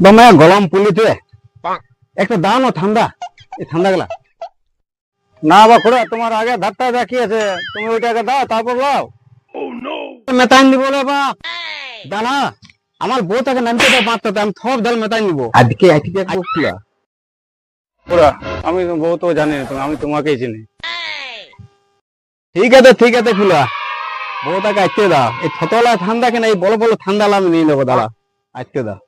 দমে গরম পুলিতে একটা দাও না ঠান্ডা, এই ঠান্ডা গেলা না বা খুড়া তোমার আগে ধারটা বাকি আছে, তুমি ওইটাকে দাও তারপর লাও। মেতাইন দিব রে বাপ, দানা আমার বউটাকে নামতে দাও পাঁচটাতে, আমি সব ডাল মেতাইন দিব আজকে আজকে খুড়া। খুড়া আমি বউ তো জানি না, আমি তোমাকেই চিনি। ঠিক আছে খুড়া, বউটাকে আজকে দাও। এই ছোটলা ঠান্ডা কেন, এই বড় বড় ঠান্ডা আমি নিয়ে নেবো, দাঁড়া আজকে দাও।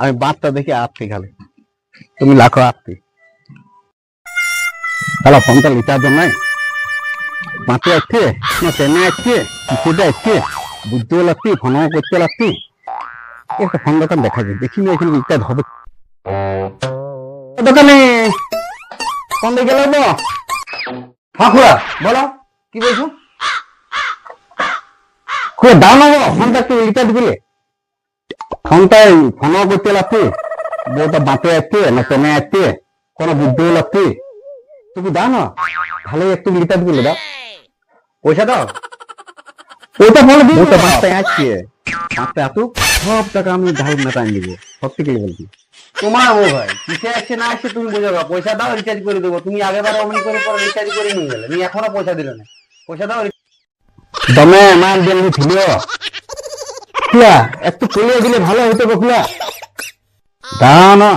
আমি বাঁধটা দেখে আসছি খালি, তুমি লাখো আসছি। তাহলে ফোনটা লিটার জন্য মাঠে আসছে না ট্রেনে আসছে কিছুটা আসছে বুঝতেও লাগছি, ফোনও করতে লাগছি। একটা ফোন দোকান দেখা যায়, দেখি না এখানে লিটার হবে দোকানে। ফোন দিয়ে গেল হ্যাঁ খুড়া বলো কি বলছো? খুড়া দাও না ফোনটা একটু লিটার দিলে, ফোনটাই ফোনও করতে লাগছে, বউটা বাঁচে আসছে না ট্রেনে আসছে কোনো বুঝতেও লাগছে। তুমি দাও না ভালো একটু লিটার দিলে দাও, পয়সা দাও। ওইটা বলে দিই ওটা বাঁচতে আসছে, বাঁচতে আসুক সব টাকা আমি ঢাল মেটাই দিব, সত্যি কি বলছি। তোমার ও ভাই কিসে আসছে না আসছে তুমি বোঝাবো, পয়সা দাও রিচার্জ করে দেবো। তুমি আগেবার অমনি করে পরে রিচার্জ করে নিয়ে গেলে, তুমি এখনো পয়সা দিলে না, পয়সা দাও। দমে আমার জন্য ছিল খুলা, একটু চলে দিলে ভালো হতো গো খুলা। দাও না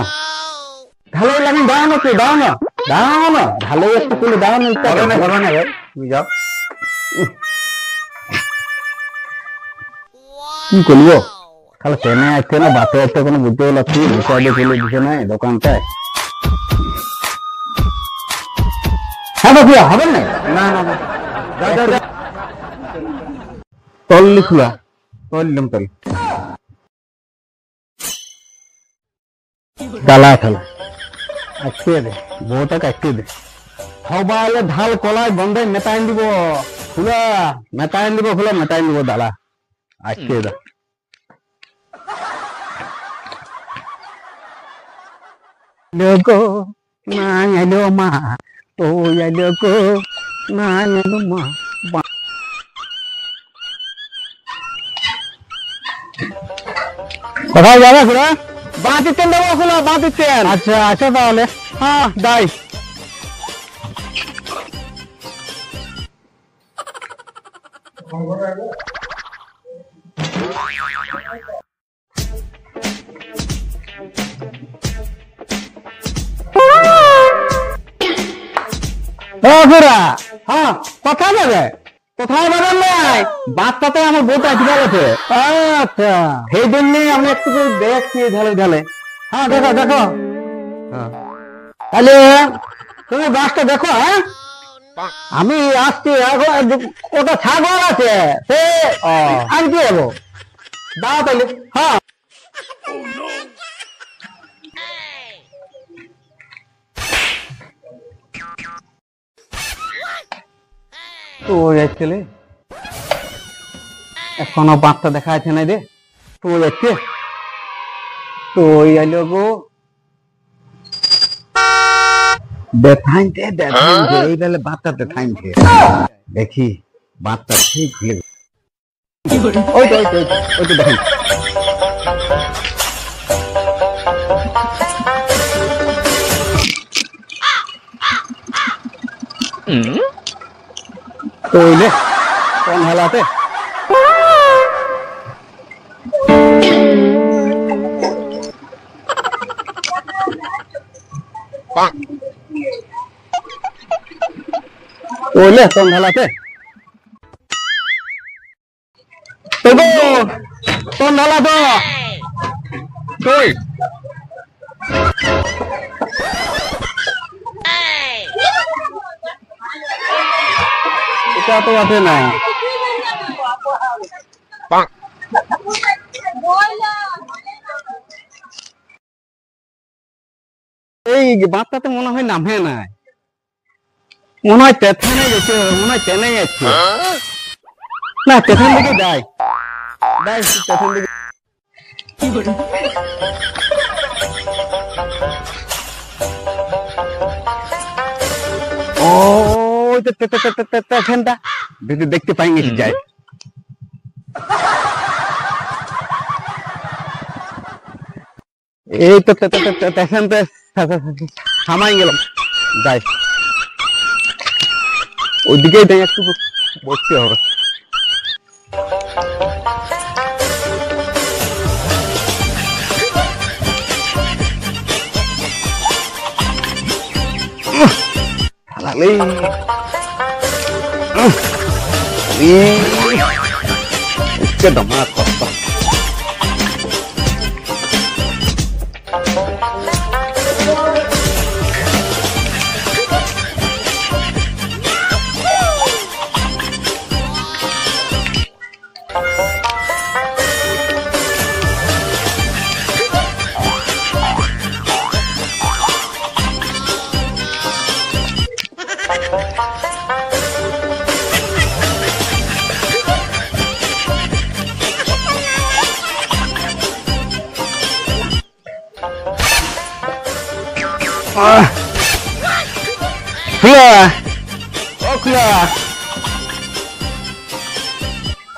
ভালো লাগে, দাও না তুই দাও না, দাও না ভালো একটু চলে দাও না, ইচ্ছা করে না ভালো না ভাই তুমি যাও। কি করবো তাহলে ট্রেনে আসছে না বাসে আসছে কোনো বুঝতে পারছি, রিচার্জে চলে দিছে না দোকানটায়। হ্যাঁ বাবুয়া হবে না, না না না তল্লি খুলা তল্লিলাম তল গালা খেলা আজকে দে বউটাকে আজকে দে সবাই ঢাল কলাই বন্ধে মেটাইন দিব খুলা, মেটাইন দিব খুলা, মেটাইন দিব দালা আজকে দা। Loko nanya doma oh ya loko nanya doma কোথায় যাবে খুড়া? বাঁচিতেন দেবো খুড়া, বাঁচিতেন। আচ্ছা আচ্ছা তাহলে হ্যাঁ যাই। হ্যাঁ কোথায় যাবে? কোথায় বাজার নাই, বাচ্চাতে আমার বউটা ঠিক আছে। আচ্ছা সেই জন্যই আমি একটু দেখছি ঢালে ঢালে। হ্যাঁ দেখো দেখো তাহলে তুমি গাছটা দেখো। হ্যাঁ আমি আসছি, ওটা ছাগল আছে সে আমি কি যাবো, দাও তাহলে। হ্যাঁ তো যাচ্ছিলে এখনো বাচ্চা দেখা যাচ্ছে না রে, তো যাচ্ছে তো আইলো গো দেখাইতে দেখাইতে এই বেলে বাচ্চা দেখাইতে দেখি বাচ্চা ঠিক হয়ে ওই তো ওই তো ওই তো দেখাই তো ওইলে কোন হালাতে ওইলে কোন হালাতে তো কোন হালা তো তুই এটা তো আছে না এই বাচ্চাতে মনে হয় নামে নাই, মনে হয় তেথানে গেছে, মনে হয় টেনে যাচ্ছে না, তেথান দিকে যাই যাই তেথান দিকে। ও তেথানটা দেখতে পাই গেছি যায়। এই তো স্টেশনতে থামাই গেলাম, যাই ওইদিকেই যাই, একটু বসতে হবে। দমা কষ্ট।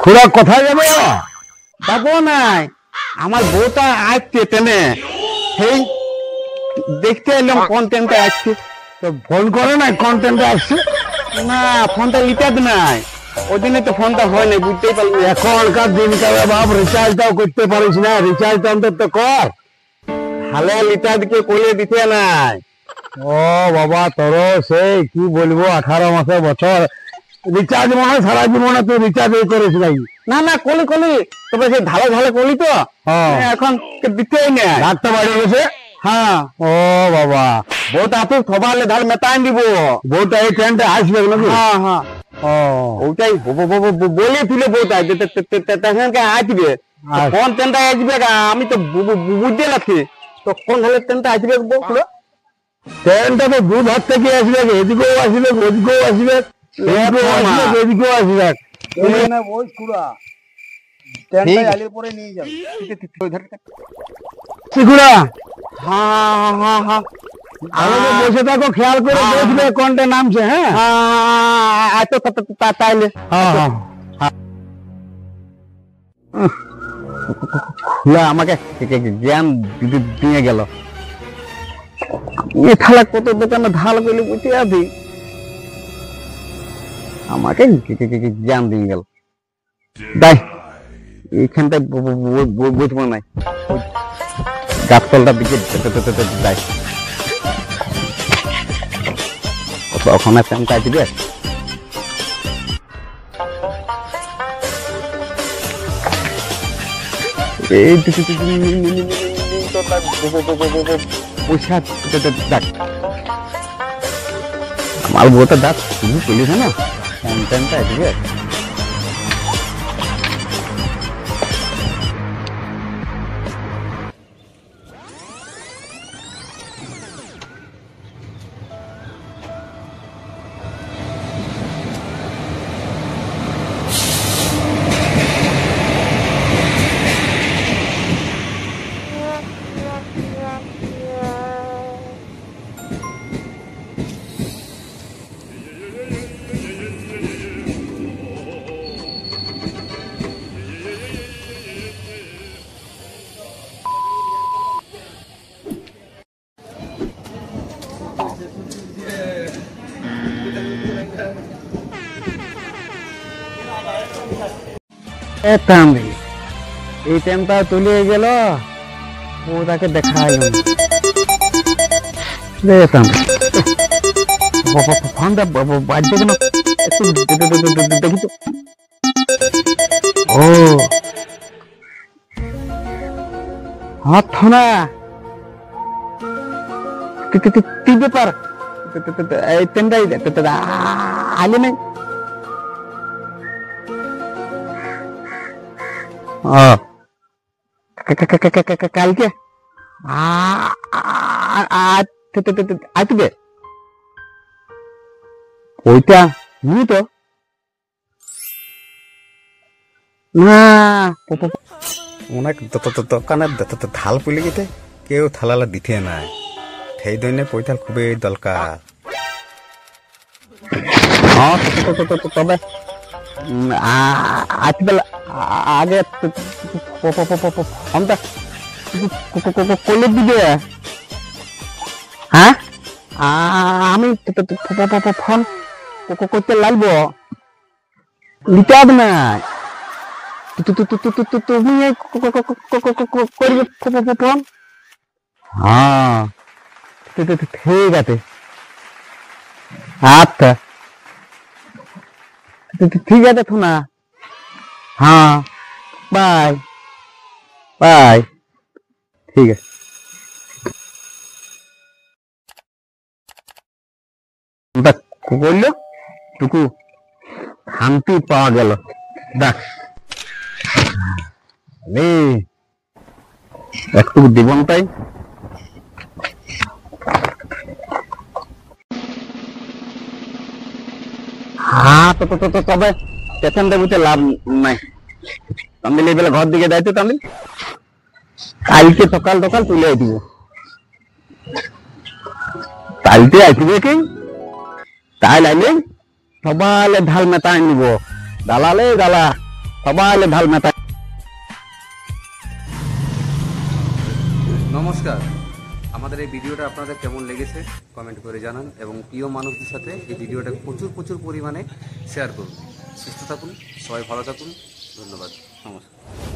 খুড়া কোথায় যাবে? যাবো নাই, আমার বউটা আসছে ট্রেনে, সেই দেখতে এলাম কোন ট্রেনটা আসছে। তো ফোন করে নাই কোন ট্রেনটা আসছে? না, ফোনটা লিটাদ নাই, ওই দিনে তো ফোনটা হয় নাই, বুঝতেই পারলি। এখনকার দিনকালে বাপ রিচার্জটাও করতে পারিস না, রিচার্জটা অন্তত কর। হালে লিটাদকে কোলে দিতে নাই। ও বাবা, তোর সেই কি বলবো, 18 মাসের বছর রিচার্জ মনে হয় সারা জীবনে তুই রিচার্জ করিস নাকি? না না, কলি কলি, তবে সে ঢালে ঢালে কলি তো এখন দিতেই না, ডাক্তার বাড়ি গেছে। হ্যাঁ। ও বাবা, বউটা আপনি থবালে ধার মেতাই দিব, বউটা এই ট্রেনটা আসবে নাকি? হ্যাঁ হ্যাঁ। ও ওটাই বলে তুলে বউটা আসবে, কোন ট্রেনটা আসবে আমি তো বুঝতে লাগছি, তো কোন ধারে ট্রেনটা আসবে বউগুলো? ট্রেনটা তো দু ধার থেকে আসবে, এদিকেও আসবে, ওদিকেও আসবে, এদিকেও আসবে। বসে থাকো, খেয়াল করে দেখবে কোনটা নামছে। হ্যাঁ, তাইলে আমাকে জ্ঞান দিয়ে গেল। থালা কত দোকানে ঢাল করলে বুঝতে আছি, আমাকে জ্ঞান দিয়ে গেল। তাই এইখানটায় বুঝবো নাই, গাছতলটার দিকে যাই, ওখানে প্যান্ট আসবে। এই আমার বউটা দাঁত শুধু চলিস না, প্যান্টটা আসবে। এই টাইমটা চলে গেল, ও তাকে দেখা ফোনটা বাজছে কেন, দেখি তো। ও হাত না, কি ব্যাপার, এই ট্রেনটাই আলে নাই? কালকে আসবে ওইটা বুঝি তো না, অনেক দোকানে ঢাল পড়লে গেতে কেউ থালালা দিতে নাই, সেই জন্য পয়সার খুবই দরকার। তবে আজকাল আগে ফোনটা কলের দিকে হ্যাঁ আমি ফোন করতে লাগবো নিতে হবে না তুমি করবে ফোন হ্যাঁ ঠিক আছে আচ্ছা ঠিক আছে শোনা হ্যাঁ বাই বাই ঠিক আছে ওটা করলো টুকু শান্তি পাওয়া গেল দেখ একটু জীবনটাই হ্যাঁ তবে পেছনটা বুঝতে লাভ নাই তামিল এই বেলা ঘর দিকে যাইতো তামিল কালকে সকাল সকাল তুলে দিব কালকে আসবে কি তাই লাইলে সবাই ঢাল মেটাই নিব দালালে দালা সবাই ঢাল মেটাই নমস্কার, আমাদের এই ভিডিওটা আপনাদের কেমন লেগেছে কমেন্ট করে জানান এবং প্রিয় মানুষদের সাথে এই ভিডিওটা প্রচুর পরিমাণে শেয়ার করুন। সুস্থ থাকুন, সবাই ভালো থাকুন, ধন্যবাদ, নমস্কার।